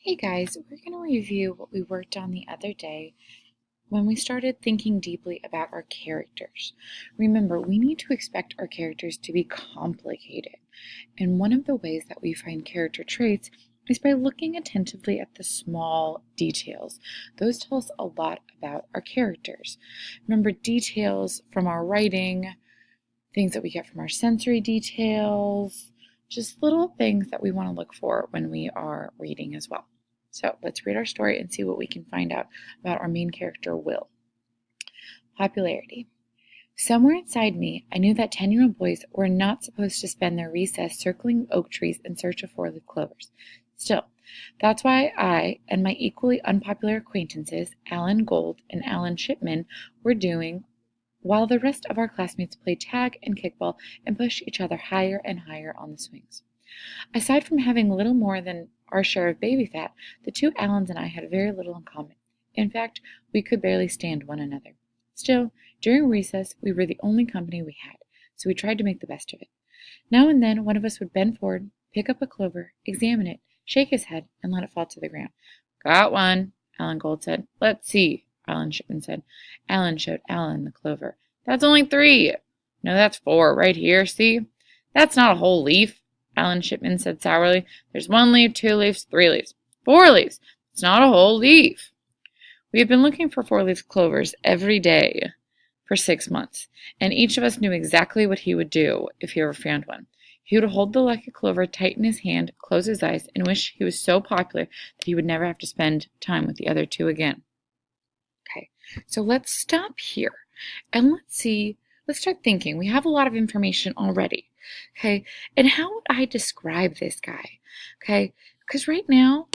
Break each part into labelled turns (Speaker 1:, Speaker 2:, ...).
Speaker 1: Hey guys, we're going to review what we worked on the other day when we started thinking deeply about our characters. Remember, we need to expect our characters to be complicated, and one of the ways that we find character traits is by looking attentively at the small details. Those tell us a lot about our characters. Remember, details from our writing, things that we get from our sensory details, just little things that we want to look for when we are reading as well. So let's read our story and see what we can find out about our main character, Will. Popularity. Somewhere inside me, I knew that 10-year-old boys were not supposed to spend their recess circling oak trees in search of four-leaf clovers. Still, that's why I and my equally unpopular acquaintances, Alan Gold and Alan Shipman, were doing while the rest of our classmates played tag and kickball and pushed each other higher and higher on the swings. Aside from having little more than our share of baby fat, the two Allens and I had very little in common. In fact, we could barely stand one another. Still, during recess, we were the only company we had, so we tried to make the best of it. Now and then, one of us would bend forward, pick up a clover, examine it, shake his head, and let it fall to the ground. "Got one," Alan Gold said. "Let's see," Alan Shipman said. Alan showed Alan the clover. "That's only 3. No, that's 4, right here, see? That's not a whole leaf," Alan Shipman said sourly. "There's 1 leaf, 2 leaves, 3 leaves. 4 leaves. It's not a whole leaf." We had been looking for 4-leaf clovers every day for 6 months, and each of us knew exactly what he would do if he ever found one. He would hold the lucky clover tight in his hand, close his eyes, and wish he was so popular that he would never have to spend time with the other two again. Okay, so let's stop here and let's start thinking. We have a lot of information already. Okay, and how would I describe this guy? Okay, because right now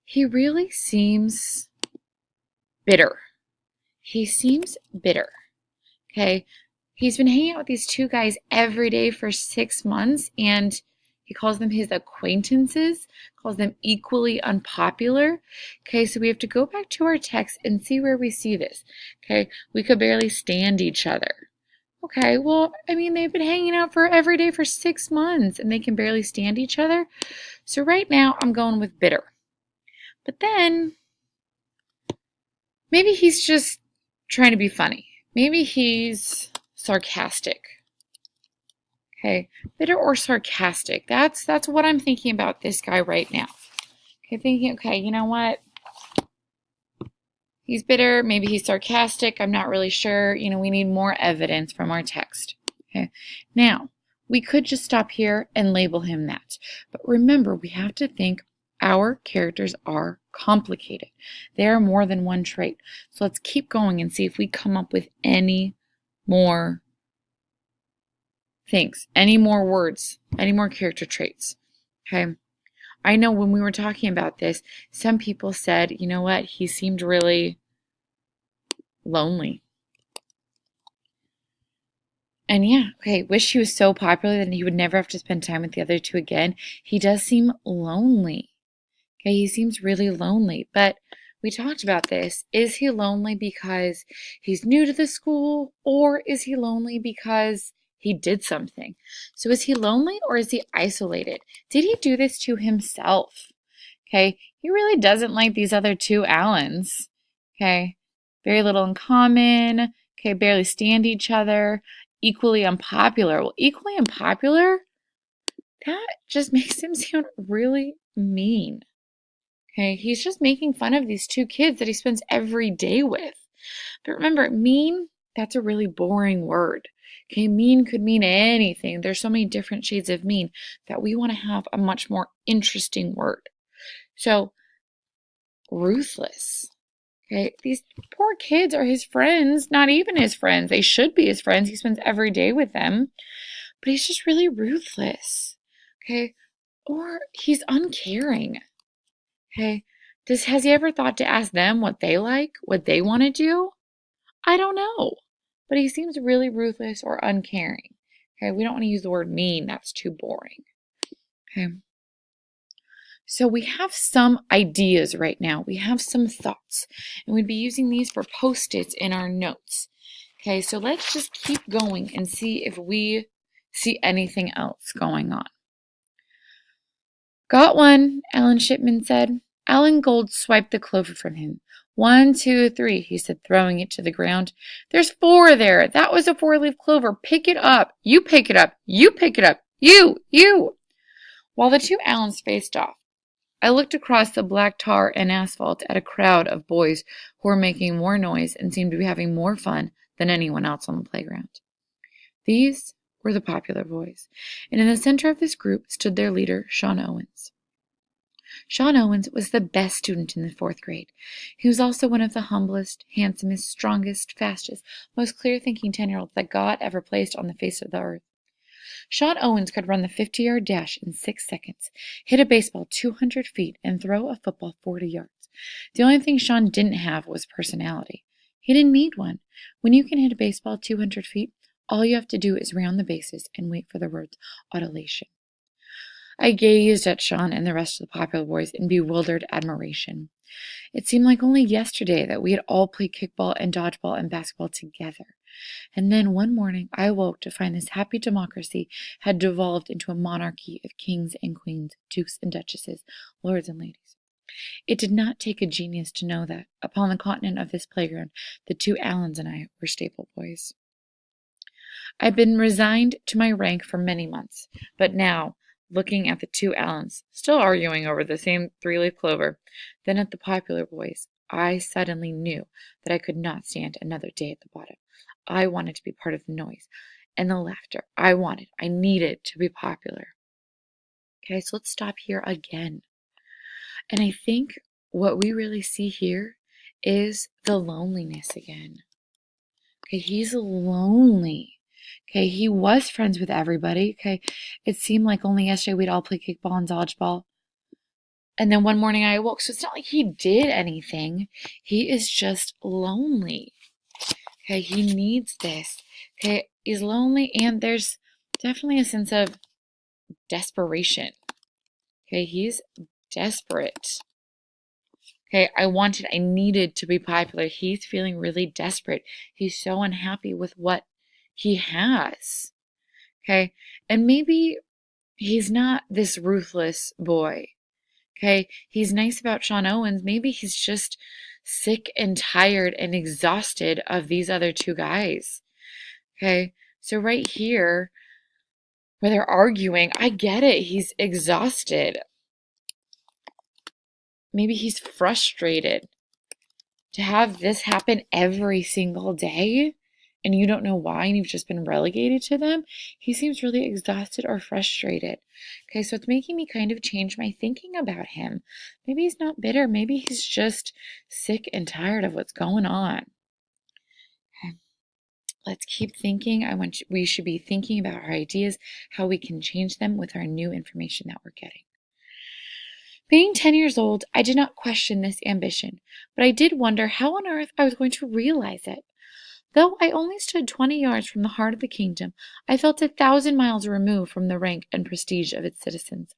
Speaker 1: he really seems bitter. He seems bitter. Okay, he's been hanging out with these two guys every day for 6 months, and he calls them his acquaintances, calls them equally unpopular. Okay, so we have to go back to our text and see where we see this. Okay, we could barely stand each other. Okay, well, I mean, they've been hanging out for every day for 6 months and they can barely stand each other. So right now I'm going with bitter. But then maybe he's just trying to be funny. Maybe he's sarcastic. Okay, bitter or sarcastic. That's what I'm thinking about this guy right now. Okay, thinking, okay, you know what? He's bitter, maybe he's sarcastic, I'm not really sure. We need more evidence from our text. Okay, now we could just stop here and label him that. But remember, we have to think our characters are complicated. There are more than one trait. So let's keep going and see if we come up with any more things, any more words, any more character traits. Okay. I know when we were talking about this, some people said, you know what, he seemed really lonely. And yeah, okay, wish he was so popular that he would never have to spend time with the other two again. He does seem lonely. Okay, he seems really lonely. But we talked about this. Is he lonely because he's new to the school, or is he lonely because he did something? So is he lonely or is he isolated? Did he do this to himself? Okay, he really doesn't like these other two Allens. Okay, very little in common. Okay, barely stand each other. Equally unpopular. Well, equally unpopular? That just makes him sound really mean. Okay, he's just making fun of these two kids that he spends every day with. But remember, mean, that's a really boring word. Okay, mean could mean anything. There's so many different shades of mean that we want to have a much more interesting word. So, ruthless. Okay, these poor kids are his friends, not even his friends. They should be his friends. He spends every day with them. But he's just really ruthless. Okay, or he's uncaring. Okay, has he ever thought to ask them what they like, what they want to do? I don't know. But he seems really ruthless or uncaring. Okay, we don't want to use the word mean. That's too boring. Okay. So we have some ideas right now. We have some thoughts. And we'd be using these for post-its in our notes. Okay, so let's just keep going and see if we see anything else going on. "Got one," Alan Shipman said. Alan Gold swiped the clover from him. 1, 2, 3, he said, throwing it to the ground. There's 4 there. That was a 4-leaf clover. Pick it up. You pick it up. You pick it up. You. While the 2 Allens faced off, I looked across the black tar and asphalt at a crowd of boys who were making more noise and seemed to be having more fun than anyone else on the playground. These were the popular boys, and in the center of this group stood their leader, Sean Owens. Sean Owens was the best student in the 4th grade. He was also one of the humblest, handsomest, strongest, fastest, most clear-thinking 10-year-olds that God ever placed on the face of the earth. Sean Owens could run the 50-yard dash in 6 seconds, hit a baseball 200 feet, and throw a football 40 yards. The only thing Sean didn't have was personality. He didn't need one. When you can hit a baseball 200 feet, all you have to do is round the bases and wait for the words "autolation." I gazed at Sean and the rest of the popular boys in bewildered admiration. It seemed like only yesterday that we had all played kickball and dodgeball and basketball together. And then one morning I awoke to find this happy democracy had devolved into a monarchy of kings and queens, dukes and duchesses, lords and ladies. It did not take a genius to know that, upon the continent of this playground, the 2 Allens and I were staple boys. I'd been resigned to my rank for many months, but now, looking at the 2 Allens, still arguing over the same 3-leaf clover, then at the popular boys, I suddenly knew that I could not stand another day at the bottom. I wanted to be part of the noise and the laughter. I needed to be popular. Okay, so let's stop here again. And I think what we really see here is the loneliness again. Okay, he's lonely. Okay, he was friends with everybody. Okay, it seemed like only yesterday we'd all play kickball and dodgeball. And then one morning I awoke, so it's not like he did anything. He is just lonely. Okay, he needs this. Okay, he's lonely, and there's definitely a sense of desperation. Okay, he's desperate. Okay, I needed to be popular. He's feeling really desperate. He's so unhappy with what he has. Okay, and maybe he's not this ruthless boy. Okay, he's nice about Sean Owens. Maybe he's just sick and tired and exhausted of these other 2 guys. Okay, so right here, where they're arguing, I get it. He's exhausted. Maybe he's frustrated to have this happen every single day and you don't know why and you've just been relegated to them. He seems really exhausted or frustrated. Okay, so it's making me kind of change my thinking about him. Maybe he's not bitter. Maybe he's just sick and tired of what's going on. Okay. Let's keep thinking. We should be thinking about our ideas, how we can change them with our new information that we're getting. Being 10 years old, I did not question this ambition, but I did wonder how on earth I was going to realize it. Though I only stood 20 yards from the heart of the kingdom, I felt 1,000 miles removed from the rank and prestige of its citizens.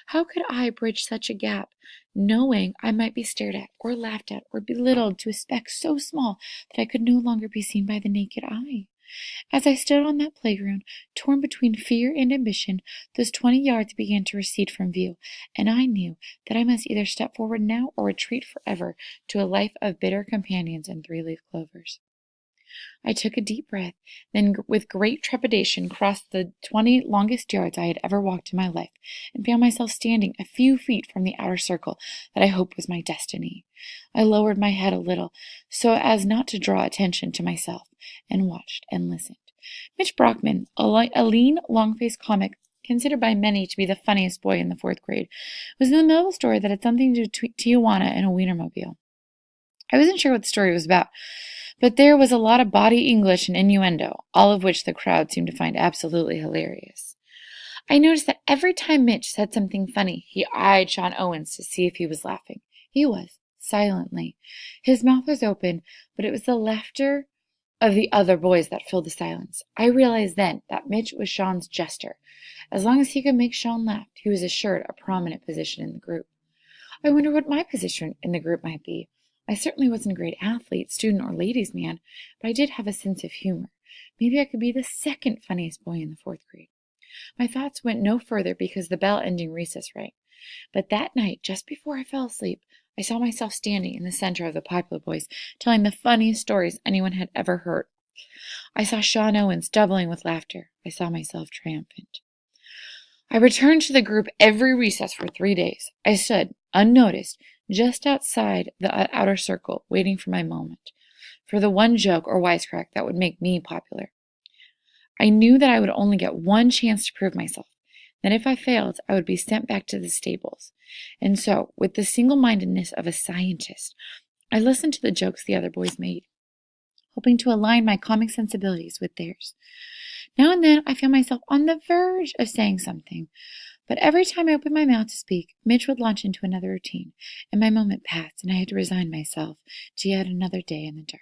Speaker 1: How could I bridge such a gap, knowing I might be stared at, or laughed at, or belittled to a speck so small that I could no longer be seen by the naked eye? As I stood on that playground, torn between fear and ambition, those 20 yards began to recede from view, and I knew that I must either step forward now or retreat forever to a life of bitter companions and 3-leaf clovers. I took a deep breath, then with great trepidation crossed the 20 longest yards I had ever walked in my life, and found myself standing a few feet from the outer circle that I hoped was my destiny. I lowered my head a little, so as not to draw attention to myself, and watched and listened. Mitch Brockman, a lean, long-faced comic, considered by many to be the funniest boy in the 4th grade, was in the middle of a story that had something to do with Tijuana and a Wienermobile. I wasn't sure what the story was about, but there was a lot of body English and innuendo, all of which the crowd seemed to find absolutely hilarious. I noticed that every time Mitch said something funny, he eyed Sean Owens to see if he was laughing. He was, silently. His mouth was open, but it was the laughter of the other boys that filled the silence. I realized then that Mitch was Sean's jester. As long as he could make Sean laugh, he was assured a prominent position in the group. I wonder what my position in the group might be. I certainly wasn't a great athlete, student, or ladies' man, but I did have a sense of humor. Maybe I could be the 2nd funniest boy in the 4th grade. My thoughts went no further because the bell ending recess rang. But that night, just before I fell asleep, I saw myself standing in the center of the Popular Boys, telling the funniest stories anyone had ever heard. I saw Sean Owens doubling with laughter. I saw myself triumphant. I returned to the group every recess for 3 days. I stood, unnoticed, just outside the outer circle, waiting for my moment, for the one joke or wisecrack that would make me popular. I knew that I would only get one chance to prove myself. Then if I failed, I would be sent back to the stables. And so, with the single-mindedness of a scientist, I listened to the jokes the other boys made, hoping to align my comic sensibilities with theirs. Now and then, I found myself on the verge of saying something, but every time I opened my mouth to speak, Mitch would launch into another routine, and my moment passed, and I had to resign myself to yet another day in the dark.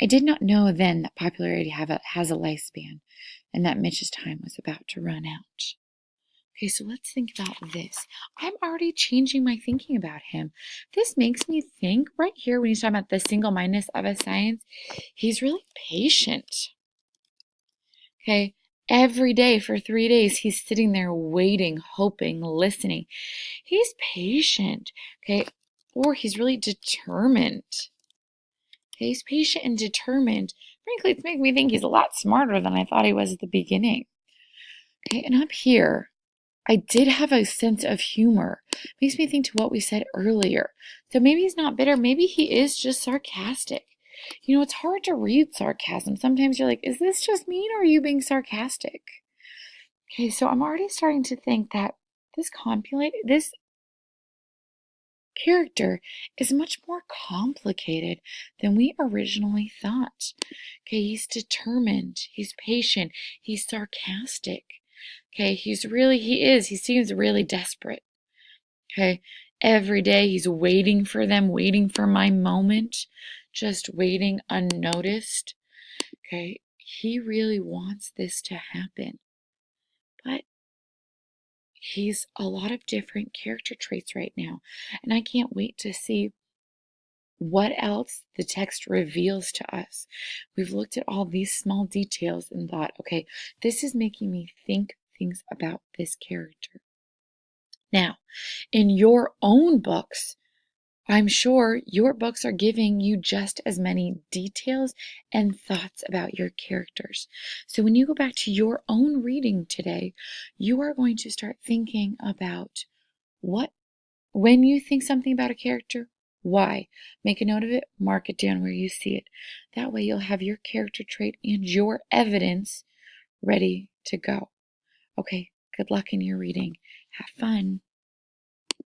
Speaker 1: I did not know then that popularity has a lifespan, and that Mitch's time was about to run out. Okay, so let's think about this. I'm already changing my thinking about him. This makes me think right here when he's talking about the single-mindedness of a science, he's really patient. Okay, every day for 3 days, he's sitting there waiting, hoping, listening. He's patient, okay, or he's really determined. Okay, he's patient and determined. Frankly, it's making me think he's a lot smarter than I thought he was at the beginning. Okay, and up here, I did have a sense of humor. Makes me think to what we said earlier. So maybe he's not bitter. Maybe he is just sarcastic. You know, it's hard to read sarcasm. Sometimes you're like, is this just mean or are you being sarcastic? Okay, so I'm already starting to think that this character is much more complicated than we originally thought. Okay, he's determined, he's patient, he's sarcastic. Okay, he seems really desperate. Okay, every day he's waiting for them, waiting for my moment, just waiting unnoticed. Okay, he really wants this to happen. But he's a lot of different character traits right now, and I can't wait to see what else the text reveals to us. We've looked at all these small details and thought, okay, this is making me think things about this character. Now, in your own books, I'm sure your books are giving you just as many details and thoughts about your characters. So when you go back to your own reading today, you are going to start thinking about when you think something about a character, why? Make a note of it, mark it down where you see it. That way you'll have your character trait and your evidence ready to go. Okay, good luck in your reading. Have fun.